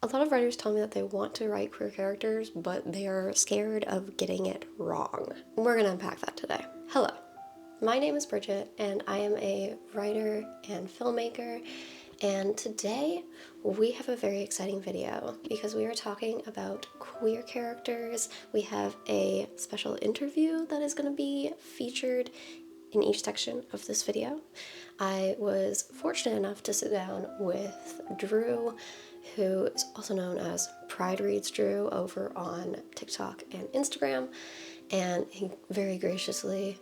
A lot of writers tell me that they want to write queer characters, but they are scared of getting it wrong. We're gonna unpack that today. Hello, my name is Bridget, and I am a writer and filmmaker, and today we have a very exciting video because we are talking about queer characters. We have a special interview that is gonna be featured in each section of this video. I was fortunate enough to sit down with Drew, who is also known as PrideReadsDrew over on TikTok and Instagram, and he very graciously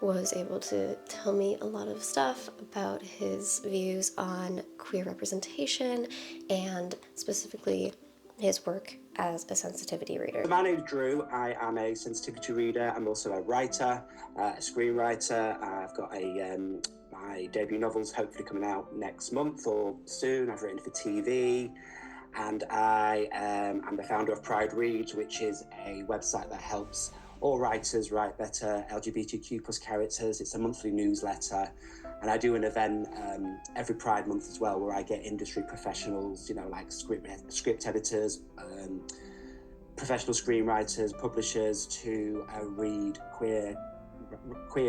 was able to tell me a lot of stuff about his views on queer representation and specifically his work as a sensitivity reader. My name's Drew. I am a sensitivity reader. I'm also a writer, a screenwriter. I've got my debut novel's hopefully coming out next month or soon. I've written for TV, and I am the founder of Pride Reads, which is a website that helps all writers write better LGBTQ plus characters. It's a monthly newsletter, and I do an event every Pride month as well, where I get industry professionals, like script editors, professional screenwriters, publishers to read queer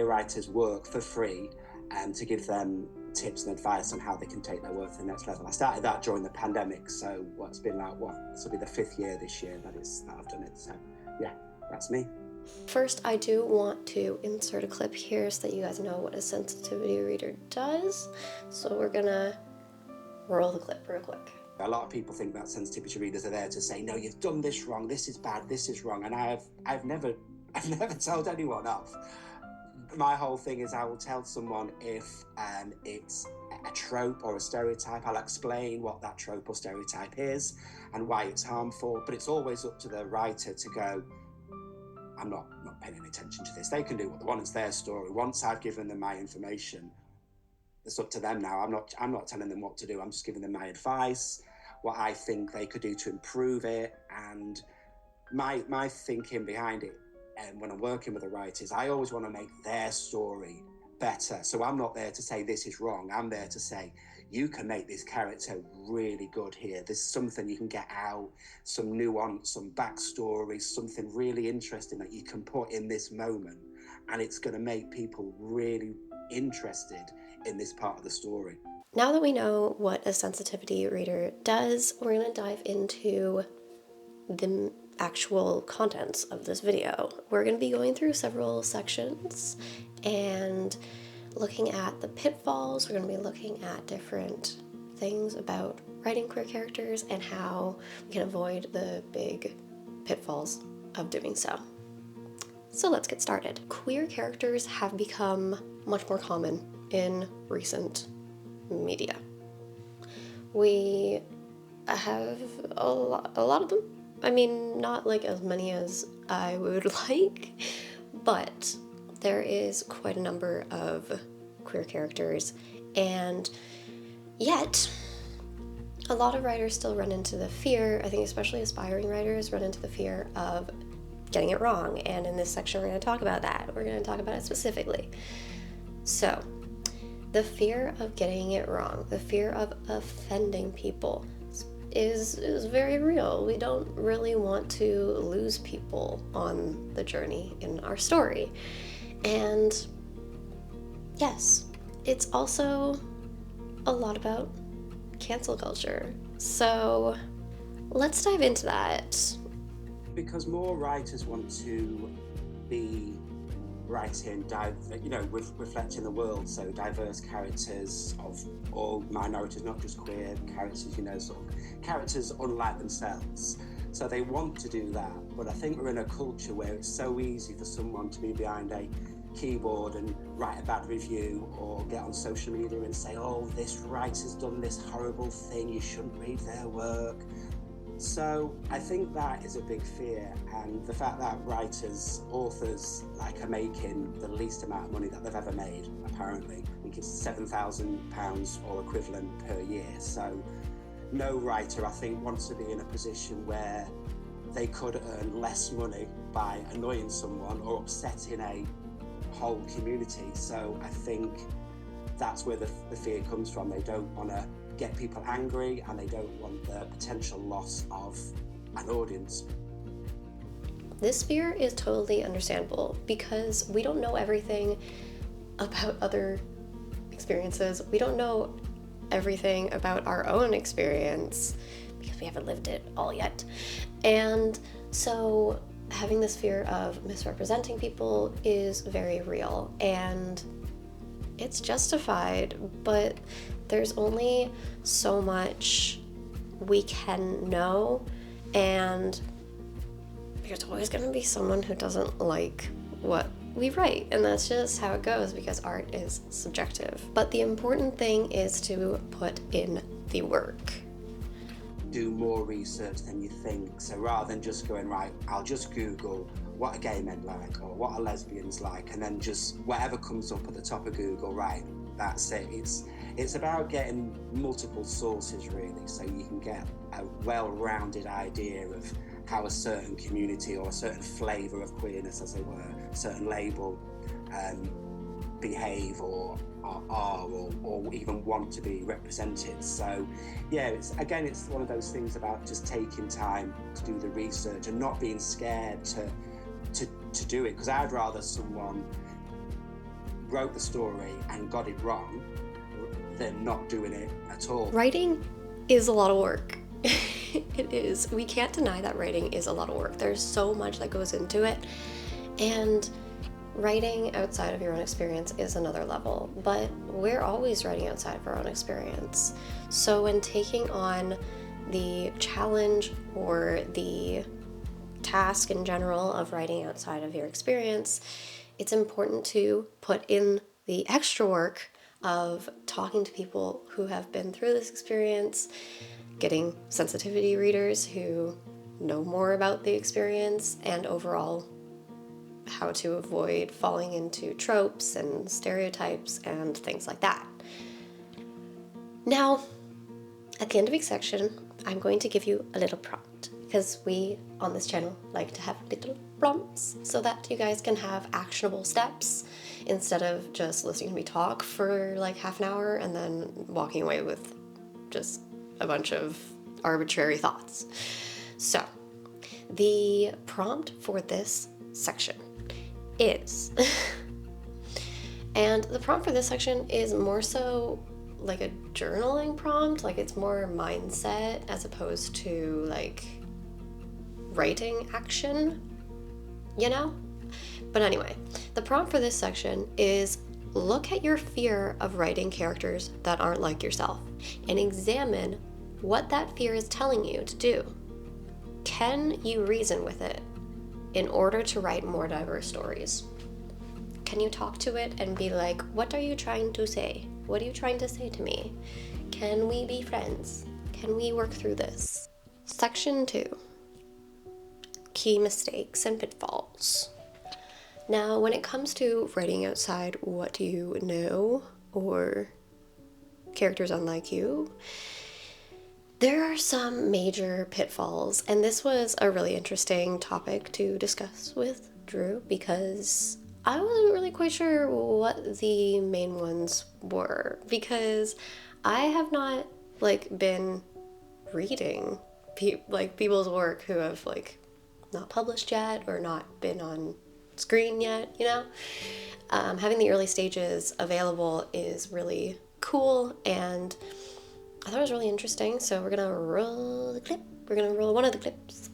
writers' work for free, and to give them tips and advice on how they can take their work to the next level. I started that during the pandemic, so this will be the 5th year this year that I've done it. So yeah, that's me. First, I do want to insert a clip here so that you guys know what a sensitivity reader does. So we're gonna roll the clip real quick. A lot of people think that sensitivity readers are there to say, no, you've done this wrong, this is bad, this is wrong, and I've never told anyone off. My whole thing is I will tell someone if it's a trope or a stereotype. I'll explain what that trope or stereotype is and why it's harmful, but it's always up to the writer to go, I'm not paying any attention to this. They can do what they want. It's their story. Once I've given them my information, it's up to them now. I'm not telling them what to do. I'm just giving them my advice, what I think they could do to improve it, and my thinking behind it. And when I'm working with a writer, is I always want to make their story better. So I'm not there to say this is wrong. I'm there to say, you can make this character really good here. There's something you can get out, some nuance, some backstory, something really interesting that you can put in this moment. And it's going to make people really interested in this part of the story. Now that we know what a sensitivity reader does, we're going to dive into the actual contents of this video. We're going to be going through several sections and looking at the pitfalls. We're going to be looking at different things about writing queer characters and how we can avoid the big pitfalls of doing so. So let's get started. Queer characters have become much more common in recent media. We have a lot of them. I mean, not like as many as I would like, but there is quite a number of queer characters, and yet a lot of writers still run into the fear, I think especially aspiring writers run into the fear of getting it wrong, and in this section we're going to talk about that. We're going to talk about it specifically. So, the fear of getting it wrong, the fear of offending people is very real. We don't really want to lose people on the journey in our story. And yes, it's also a lot about cancel culture. So let's dive into that. Because more writers want to be writing, reflecting the world, so diverse characters of all minorities, not just queer characters, sort of characters unlike themselves. So they want to do that, but I think we're in a culture where it's so easy for someone to be behind a keyboard and write a bad review or get on social media and say, oh, this writer's done this horrible thing, you shouldn't read their work. So I think that is a big fear, and the fact that authors are making the least amount of money that they've ever made, apparently. I think it's £7,000 or equivalent per year. So no writer, I think, wants to be in a position where they could earn less money by annoying someone or upsetting a whole community. So I think that's where the fear comes from. They don't want to get people angry, and they don't want the potential loss of an audience. This fear is totally understandable because we don't know everything about other experiences. We don't know everything about our own experience because we haven't lived it all yet. And so having this fear of misrepresenting people is very real, and it's justified, but there's only so much we can know, and there's always going to be someone who doesn't like what we write, and that's just how it goes because art is subjective. But the important thing is to put in the work. Do more research than you think. So rather than just going, right, I'll just Google what are gay men like or what are lesbians like, and then just whatever comes up at the top of Google, right, that's it. It's about getting multiple sources really, so you can get a well-rounded idea of how a certain community or a certain flavour of queerness, as it were, a certain label, behave or are or even want to be represented. So yeah, it's one of those things about just taking time to do the research and not being scared to do it, because I'd rather someone wrote the story and got it wrong than not doing it at all. Writing is a lot of work. It is. We can't deny that writing is a lot of work. There's so much that goes into it, and writing outside of your own experience is another level, but we're always writing outside of our own experience. So when taking on the challenge or the task in general of writing outside of your experience, it's important to put in the extra work of talking to people who have been through this experience, getting sensitivity readers who know more about the experience, and overall how to avoid falling into tropes and stereotypes and things like that. Now, at the end of each section, I'm going to give you a little prompt, because we on this channel like to have little prompts so that you guys can have actionable steps instead of just listening to me talk for like half an hour and then walking away with just a bunch of arbitrary thoughts. So, the prompt for this section is, and the prompt for this section is more so like a journaling prompt, like it's more mindset as opposed to like writing action, you know? But anyway, the prompt for this section is look at your fear of writing characters that aren't like yourself and examine what that fear is telling you to do. Can you reason with it in order to write more diverse stories? Can you talk to it and be like, what are you trying to say? What are you trying to say to me? Can we be friends? Can we work through this? Section 2. Key mistakes and pitfalls. Now, when it comes to writing outside what you know or characters unlike you, there are some major pitfalls, and this was a really interesting topic to discuss with Drew because I wasn't really quite sure what the main ones were, because I have not been reading people's work who have not published yet or not been on screen yet, you know? Having the early stages available is really cool, and I thought it was really interesting, so we're gonna roll the clip. We're gonna roll one of the clips.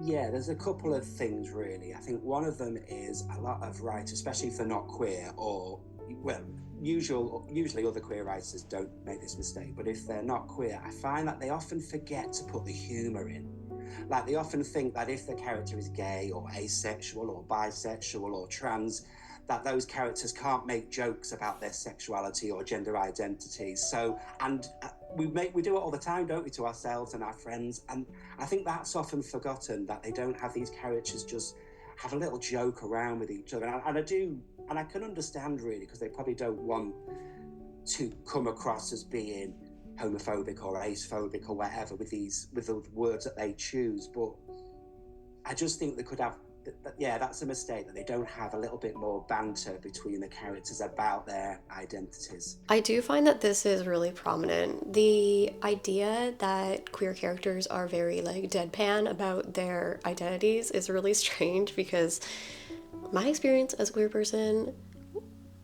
Yeah, there's a couple of things really. I think one of them is a lot of writers, especially if they're not queer, or, well, usually other queer writers don't make this mistake, but if they're not queer, I find that they often forget to put the humour in. Like, they often think that if the character is gay or asexual or bisexual or trans, that those characters can't make jokes about their sexuality or gender identity. So, and we do it all the time, don't we, to ourselves and our friends? And I think that's often forgotten, that they don't have these characters just have a little joke around with each other. And I can understand really, because they probably don't want to come across as being homophobic or acephobic or whatever with the words that they choose. But I just think they yeah, that's a mistake, that they don't have a little bit more banter between the characters about their identities. I do find that this is really prominent. The idea that queer characters are very like deadpan about their identities is really strange because my experience as a queer person,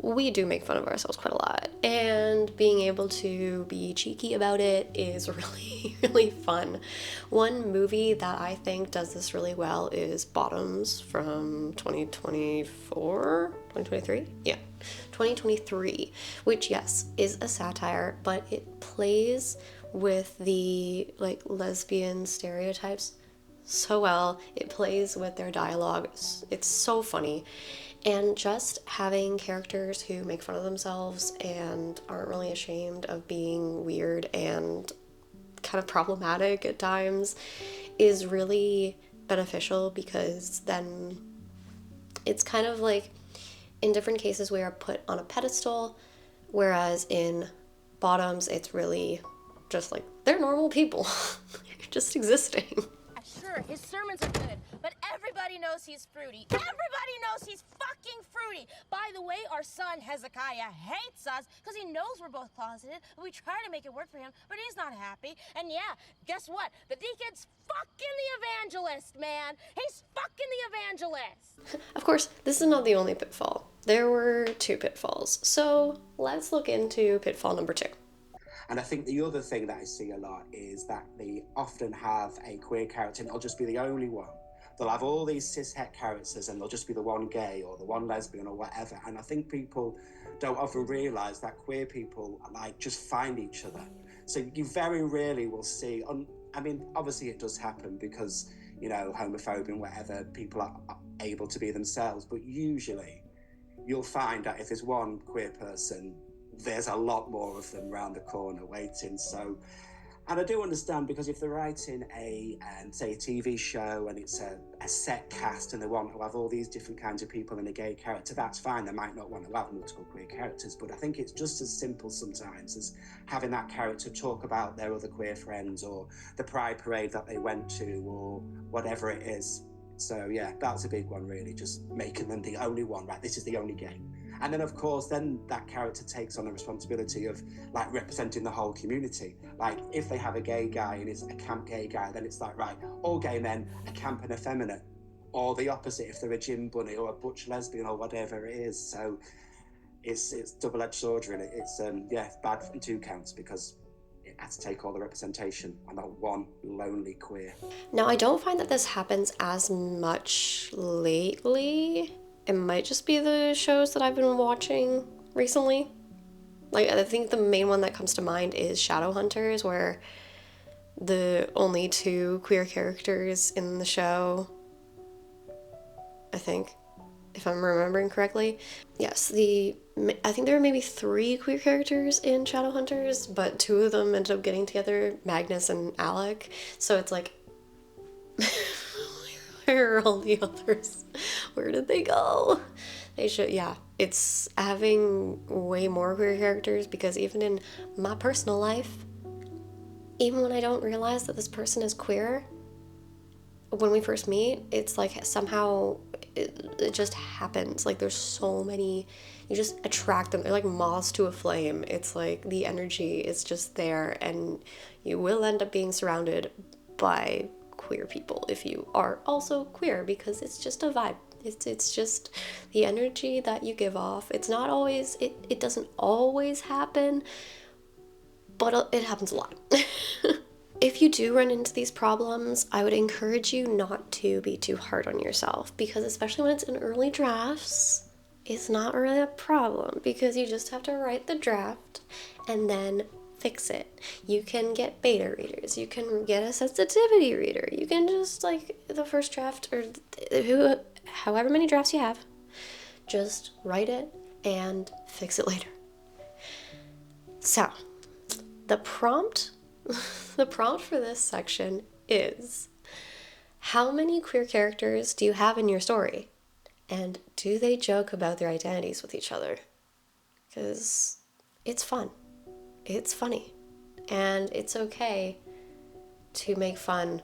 we do make fun of ourselves quite a lot. And being able to be cheeky about it is really, really fun. One movie that I think does this really well is Bottoms from 2024? 2023? Yeah. 2023, which, yes, is a satire, but it plays with the like lesbian stereotypes so well. It plays with their dialogue. It's so funny. And just having characters who make fun of themselves and aren't really ashamed of being weird and kind of problematic at times is really beneficial, because then it's kind of like in different cases we are put on a pedestal, whereas in Bottoms it's really just like they're normal people just existing. Sure, his sermons are good, but everybody knows he's fruity. Everybody knows he's fucking fruity. By the way, our son Hezekiah hates us because he knows we're both closeted. We try to make it work for him, but he's not happy. And yeah, guess what? The deacon's fucking the evangelist, man. He's fucking the evangelist. Of course, this is not the only pitfall. There were 2 pitfalls. So let's look into pitfall number 2. And I think the other thing that I see a lot is that they often have a queer character and it'll just be the only one. They'll have all these cis-het characters and they'll just be the one gay or the one lesbian or whatever. And I think people don't often realise that queer people like just find each other. So you very rarely will see, I mean, obviously it does happen because, you know, homophobia and whatever, people are able to be themselves. But usually you'll find that if there's one queer person, there's a lot more of them around the corner waiting. So, and I do understand, because if they're writing say a TV show and it's a set cast and they want to have all these different kinds of people and a gay character, that's fine. They might not want to have multiple queer characters, but I think it's just as simple sometimes as having that character talk about their other queer friends or the pride parade that they went to or whatever it is. So yeah, that's a big one really, just making them the only one, right? This is the only gay. And then, of course, then that character takes on the responsibility of, like, representing the whole community. Like, if they have a gay guy and it's a camp gay guy, then it's like, right, all gay men are camp and effeminate. Or the opposite, if they're a gym bunny or a butch lesbian or whatever it is. So it's double-edged sword, really. It's, bad in 2 counts because it has to take all the representation on that one lonely queer. Now, I don't find that this happens as much lately. It might just be the shows that I've been watching recently. Like, I think the main one that comes to mind is Shadowhunters, where the only 2 queer characters in the show, I think, if I'm remembering correctly. Yes, I think there were maybe 3 queer characters in Shadowhunters, but 2 of them ended up getting together, Magnus and Alec. So it's like, where are all the others? Where did they go? They should, yeah. It's having way more queer characters, because even in my personal life, even when I don't realize that this person is queer, when we first meet, it's like somehow it just happens. Like, there's so many, you just attract them. They're like moths to a flame. It's like the energy is just there, and you will end up being surrounded by queer people if you are also queer, because it's just a vibe. It's just the energy that you give off. It's not always, it doesn't always happen, but it happens a lot. If you do run into these problems, I would encourage you not to be too hard on yourself, because especially when it's in early drafts, it's not really a problem, because you just have to write the draft and then fix it. You can get beta readers, you can get a sensitivity reader, you can just, like, the first draft, or however many drafts you have, just write it and fix it later. So, the prompt for this section is, how many queer characters do you have in your story? And do they joke about their identities with each other? Because it's fun. It's funny. And it's okay to make fun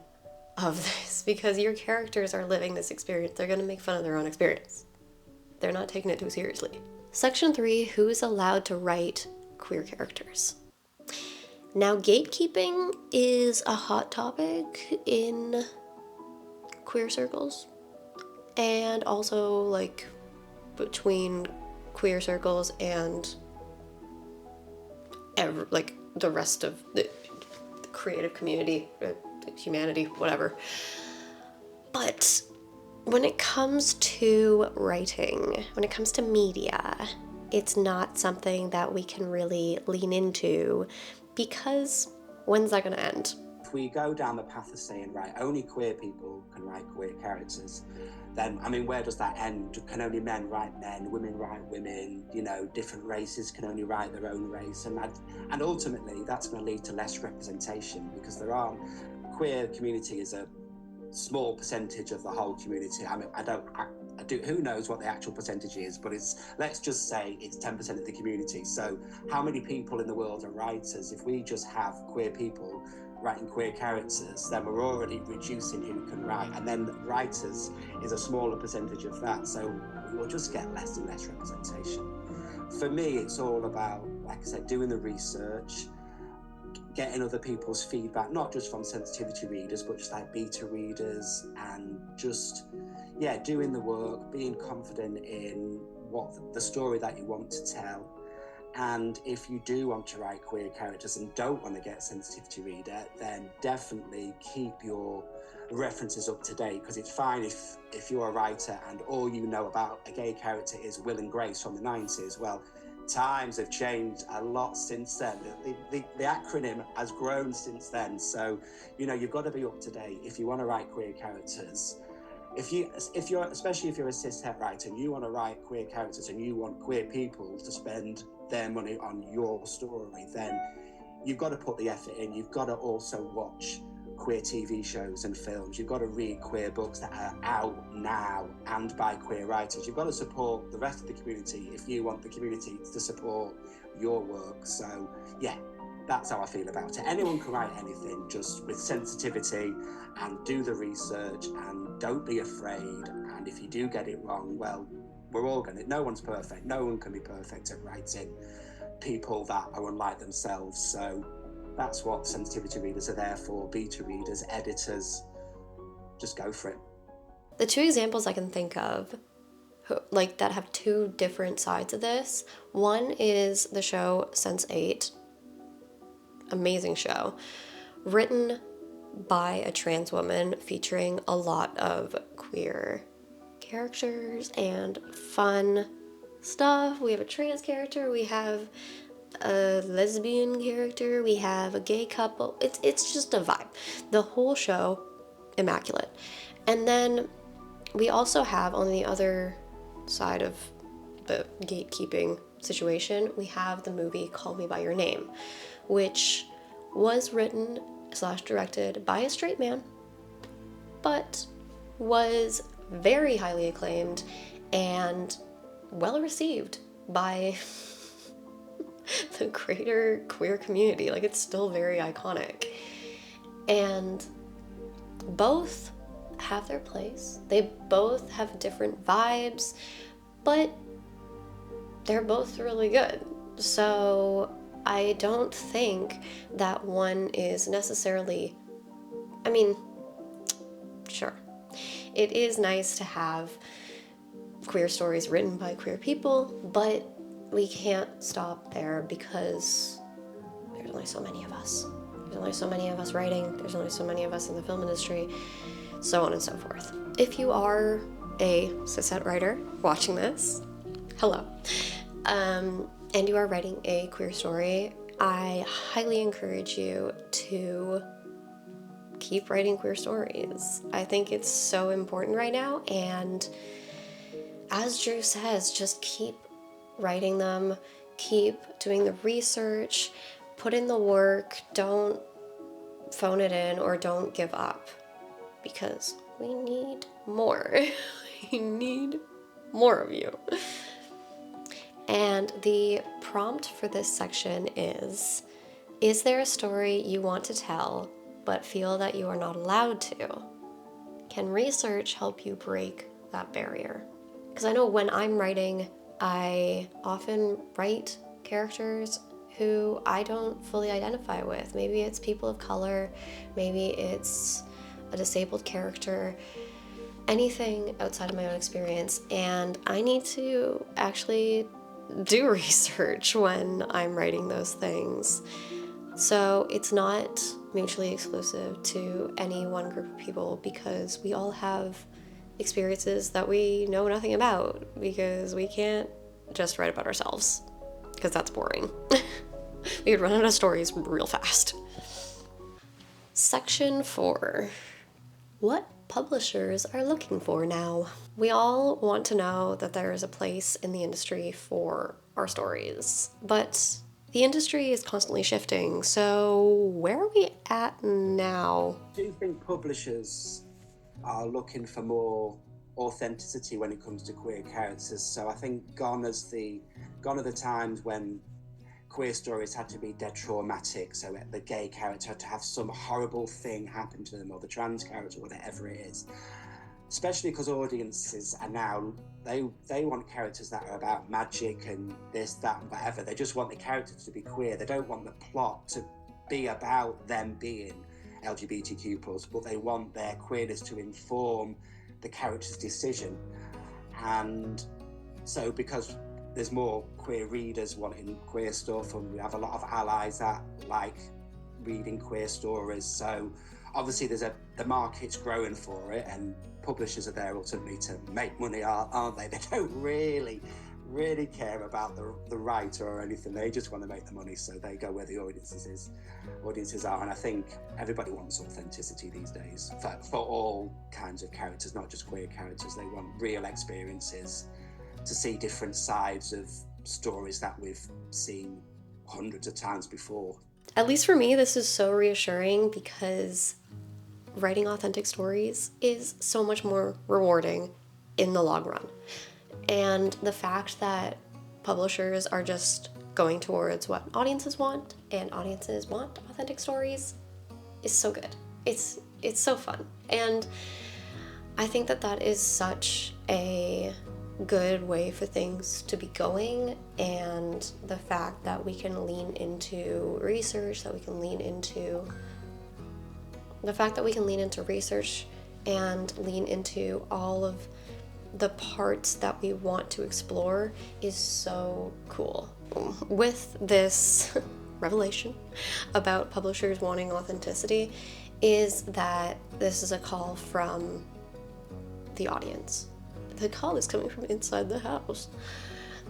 of this because your characters are living this experience. They're going to make fun of their own experience. They're not taking it too seriously. Section 3, who's allowed to write queer characters? Now, gatekeeping is a hot topic in queer circles, and also like between queer circles and like the rest of the creative community, humanity, whatever. But when it comes to writing, when it comes to media, it's not something that we can really lean into because when's that going to end? If we go down the path of saying, right, only queer people can write queer characters, then, I mean, where does that end? Can only men write men, women write women, you know, different races can only write their own race. And ultimately, that's going to lead to less representation because queer community is a small percentage of the whole community. I mean, who knows what the actual percentage is, but let's just say it's 10% of the community. So how many people in the world are writers? If we just have queer people writing queer characters, then we're already reducing who can write. And then writers is a smaller percentage of that. So we'll just get less and less representation. For me, it's all about, like I said, doing the research, getting other people's feedback, not just from sensitivity readers, but just like beta readers, and just, doing the work, being confident in what the story that you want to tell. And if you do want to write queer characters and don't want to get a sensitivity reader, then definitely keep your references up to date, because it's fine if you're a writer and all you know about a gay character is Will and Grace from the 90s. Well, times have changed a lot since then. The acronym has grown since then. So, you've got to be up to date if you want to write queer characters. Especially if you're a cis-het writer and you want to write queer characters and you want queer people to spend their money on your story, then you've got to put the effort in. You've got to also watch queer TV shows and films. You've got to read queer books that are out now and by queer writers. You've got to support the rest of the community if you want the community to support your work. So, that's how I feel about it. Anyone can write anything, just with sensitivity, and do the research, and don't be afraid. And if you do get it wrong, well, we're all no one's perfect. No one can be perfect at writing people that are unlike themselves. So that's what sensitivity readers are there for, beta readers, editors. Just go for it. The two examples I can think of that have two different sides of this, one is the show Sense8, amazing show, written by a trans woman, featuring a lot of queer characters and fun stuff. We have a trans character, we have a lesbian character, we have a gay couple. It's just a vibe. The whole show, immaculate. And then we also have, on the other side of the gatekeeping situation, we have the movie Call Me By Your Name, which was written / directed by a straight man, but was very highly acclaimed and well received by the greater queer community. Like, it's still very iconic. And both have their place. They both have different vibes, but they're both really good. So I don't think that one is necessarily, sure, it is nice to have queer stories written by queer people, but we can't stop there because there's only so many of us. There's only so many of us writing, there's only so many of us in the film industry, so on and so forth. If you are a cishet writer watching this, hello, and you are writing a queer story, I highly encourage you to keep writing queer stories. I think it's so important right now, and as Drew says, just keep writing them, keep doing the research, put in the work, don't phone it in or don't give up, because we need more. We need more of you. And the prompt for this section is there a story you want to tell but feel that you are not allowed to? Can research help you break that barrier? Because I know when I'm writing, I often write characters who I don't fully identify with. Maybe it's people of color, maybe it's a disabled character, anything outside of my own experience, and I need to actually do research when I'm writing those things. So it's not mutually exclusive to any one group of people, because we all have experiences that we know nothing about, because we can't just write about ourselves, because that's boring. We would run out of stories real fast. Section 4. What publishers are looking for now? We all want to know that there is a place in the industry for our stories, but the industry is constantly shifting, so where are we at now? Do you think publishers are looking for more authenticity when it comes to queer characters? So I think gone are the times when queer stories had to be dead traumatic, so the gay character had to have some horrible thing happen to them, or the trans character, whatever it is. Especially because audiences are now, they want characters that are about magic and this, that, and whatever. They just want the characters to be queer. They don't want the plot to be about them being LGBTQ+, but they want their queerness to inform the character's decision. And so because there's more queer readers wanting queer stuff, and we have a lot of allies that like reading queer stories, so obviously the market's growing for it, and publishers are there ultimately to make money, aren't they? They don't really care about the writer or anything. They just want to make the money, so they go where the audiences are. And I think everybody wants authenticity these days for all kinds of characters, not just queer characters. They want real experiences, to see different sides of stories that we've seen hundreds of times before. At least for me, this is so reassuring, because writing authentic stories is so much more rewarding in the long run. And the fact that publishers are just going towards what audiences want, and audiences want authentic stories, is so good. It's so fun. And I think that is such a good way for things to be going, and the fact that we can lean into research, and lean into all of the parts that we want to explore is so cool. With this revelation about publishers wanting authenticity is that this is a call from the audience. The call is coming from inside the house.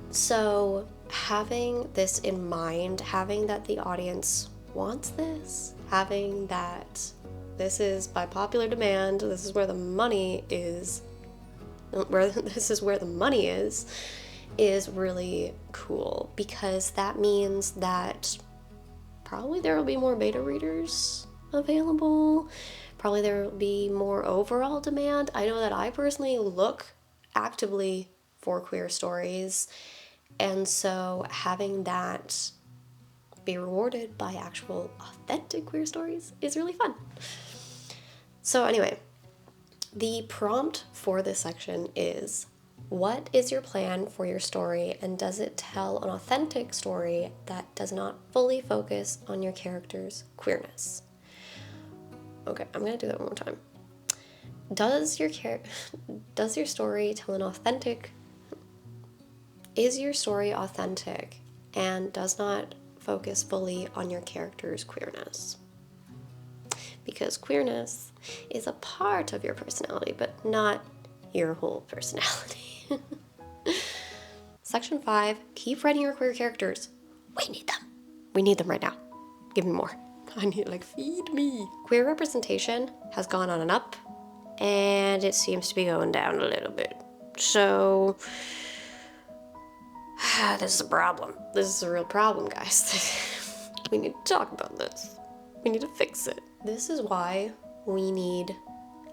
So having this in mind, having that the audience wants this, having that this is by popular demand, this is where the money is, is really cool, because that means that probably there will be more beta readers available. Probably there will be more overall demand. I know that I personally look actively for queer stories, and so having that be rewarded by actual authentic queer stories is really fun. So anyway, the prompt for this section is, what is your plan for your story, and does it tell an authentic story that does not fully focus on your character's queerness? Okay, I'm gonna do that one more time. Is your story authentic and does not focus fully on your character's queerness? Because queerness is a part of your personality, but not your whole personality. Section 5, keep writing your queer characters. We need them. We need them right now. Give me more. I need, feed me. Queer representation has gone on and up, and it seems to be going down a little bit. So, this is a problem. This is a real problem, guys. We need to talk about this. We need to fix it. This is why we need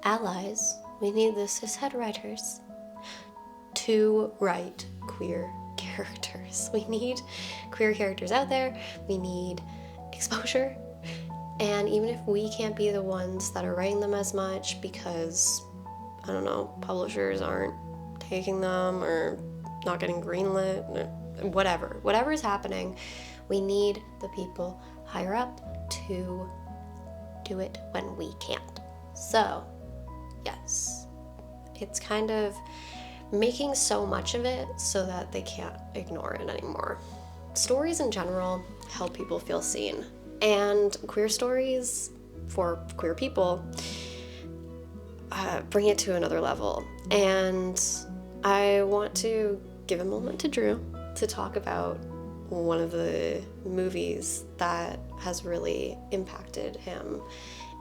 allies. We need the cishet writers to write queer characters. We need queer characters out there. We need exposure. And even if we can't be the ones that are writing them as much because, I don't know, publishers aren't taking them or not getting greenlit, or whatever is happening, we need the people higher up to do it when we can't. So, yes, it's kind of making so much of it so that they can't ignore it anymore. Stories in general help people feel seen, and queer stories for queer people bring it to another level. And I want to give a moment to Drew to talk about one of the movies that has really impacted him.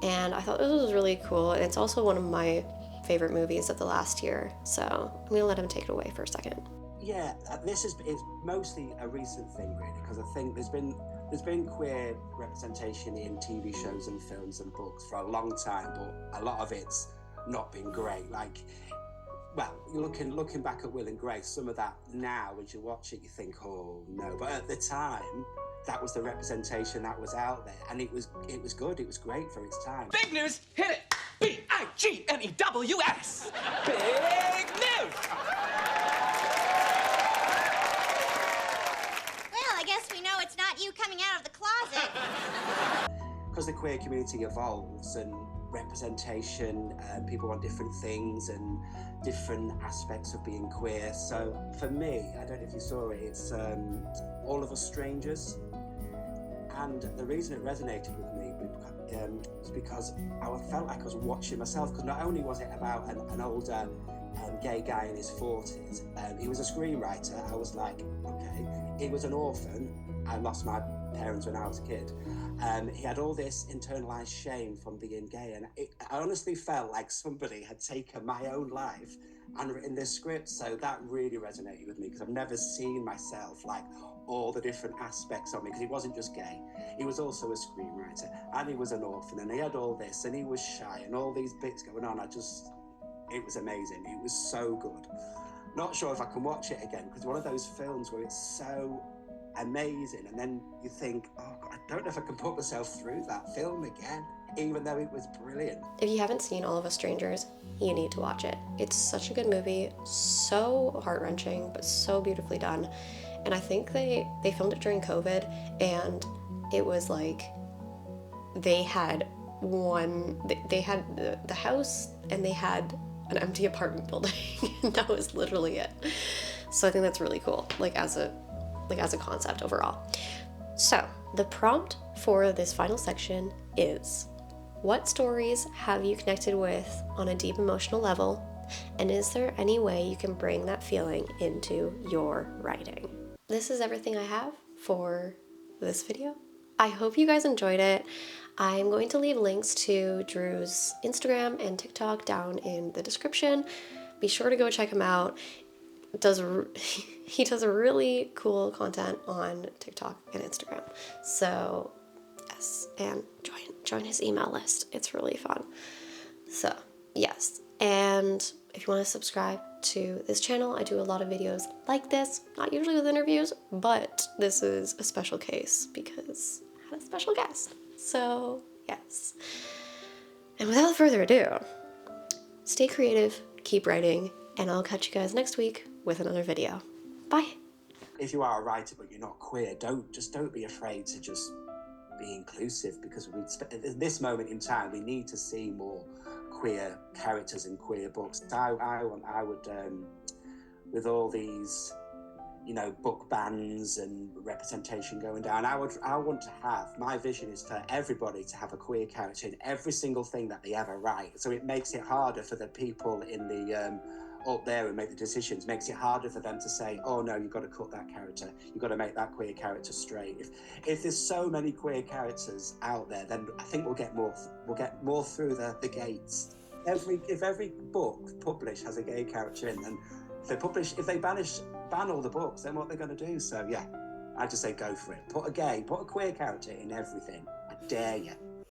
And I thought this was really cool, and it's also one of my favorite movies of the last year. So I'm gonna let him take it away for a second. Yeah, it's mostly a recent thing, really, because I think there's been queer representation in TV shows and films and books for a long time, but a lot of it's not been great. Like, well, you're looking back at Will and Grace, some of that now, as you watch it, you think, oh no. But at the time, that was the representation that was out there, and it was good. It was great for its time. Big news, hit it! BIGNEWS! Big news! Well, I guess we know it's not you coming out of the closet. Because the queer community evolves and representation, people want different things and different aspects of being queer. So for me, I don't know if you saw it, it's All of Us Strangers. And the reason it resonated with me was because I felt like I was watching myself, because not only was it about an older gay guy in his 40s, he was a screenwriter. I was like, okay. He was an orphan. I lost my parents when I was a kid. He had all this internalized shame from being gay, and I honestly felt like somebody had taken my own life and written this script. So that really resonated with me, because I've never seen myself like all the different aspects of me, because he wasn't just gay, he was also a screenwriter, and he was an orphan, and he had all this, and he was shy, and all these bits going on. It was amazing. It was so good. Not sure if I can watch it again, because one of those films where it's so amazing, and then you think, oh God, I don't know if I can put myself through that film again, even though it was brilliant. If you haven't seen All of Us Strangers, you need to watch it. It's such a good movie, so heart-wrenching, but so beautifully done. And I think they filmed it during COVID, and it was like they had the house, and they had an empty apartment building. And that was literally it. So I think that's really cool, like as a concept overall. So the prompt for this final section is, what stories have you connected with on a deep emotional level, and is there any way you can bring that feeling into your writing? This is everything I have for this video. I hope you guys enjoyed it. I'm going to leave links to Drew's Instagram and TikTok down in the description. Be sure to go check him out. He does a really cool content on TikTok and Instagram. So yes, and join his email list. It's really fun. So yes, and if you want to subscribe to this channel, I do a lot of videos like this, not usually with interviews, but this is a special case because I had a special guest. So yes. And without further ado, stay creative, keep writing, and I'll catch you guys next week with another video. Bye. If you are a writer but you're not queer, don't be afraid to just be inclusive, because at this moment in time we need to see more queer characters in queer books. I would with all these, book bans and representation going down, I want to have, my vision is for everybody to have a queer character in every single thing that they ever write. So it makes it harder for the people in the up there and make the decisions, makes it harder for them to say, oh no, you've got to cut that character, you've got to make that queer character straight. If there's so many queer characters out there, then I think we'll get more through the gates. If every book published has a gay character in, then if they ban all the books, then what they're going to do? So yeah, I just say go for it. Put a queer character in everything. I dare you.